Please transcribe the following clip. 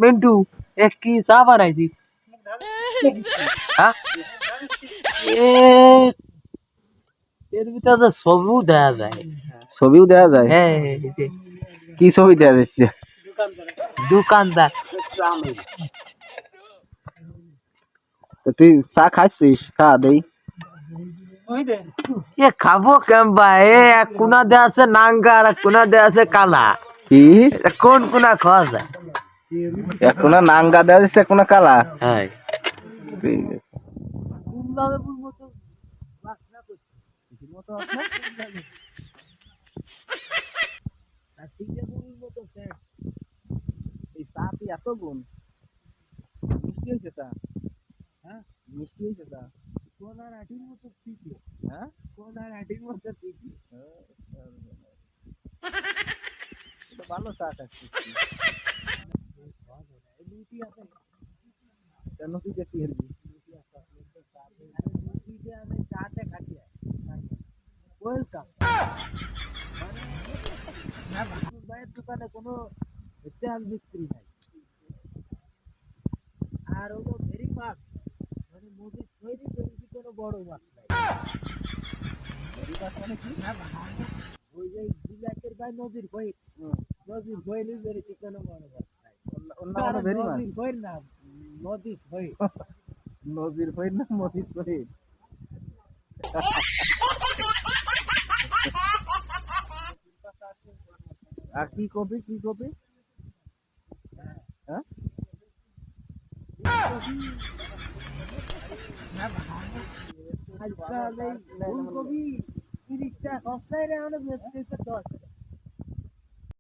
মিন্টু এক কি চা বানাইছি হ্যাঁ এ- এর ভিতরে ছবিও দেয়া যায় ছবিও দেওয়া যায়? হ্যাঁ এই যে কি ছবি দেওয়া যাচ্ছে? দোকানদার তো তুই চা খাচ্ছিস? খা দেই। এ খাবো কেমবা এক কোনা দেয়া আছে নাঙ্গা আর এক কোনা দেয়া আছে কালা কি? এটা কোন কোনা খাওয়া যায় এক কোনা নাঙ্গা দেওয়া যাচ্ছে, এক কোনা কালা। হ্যাঁ ঠিক আছে। এই চা কি এত গুণ? মিষ্টি হয়েছে চা? হ্যাঁ মিষ্টি হয়েছে চা? কোনার আটির মতো ঠিকই হ্যাঁ কোনার আটির মতো ঠিকই তো ভালো চা খাচ্ছিস তুই। কেন তুই দেখি হেরবি? ভাইয়ের দোকানে কোনো তেল বিক্রি নাই আর হলো ভেরি মাছ মানে নদীর তৈরি বেশি কোনো বড় মাছ নাই ওই যে বিলাসের ভাই নদীর বই নদীর বই বেরিয়েছে কোনো বড় মাছ নাই অন্য কোনো ভেরি মাছ? নদীর বই না নদীর বই নদীর হই না মসজিদ হই? আর কি কবি কি কবি? হ্যাঁ আজকাল এই ফুলকপি 30 টাকা সস্তায় রে অনেক বেশি 10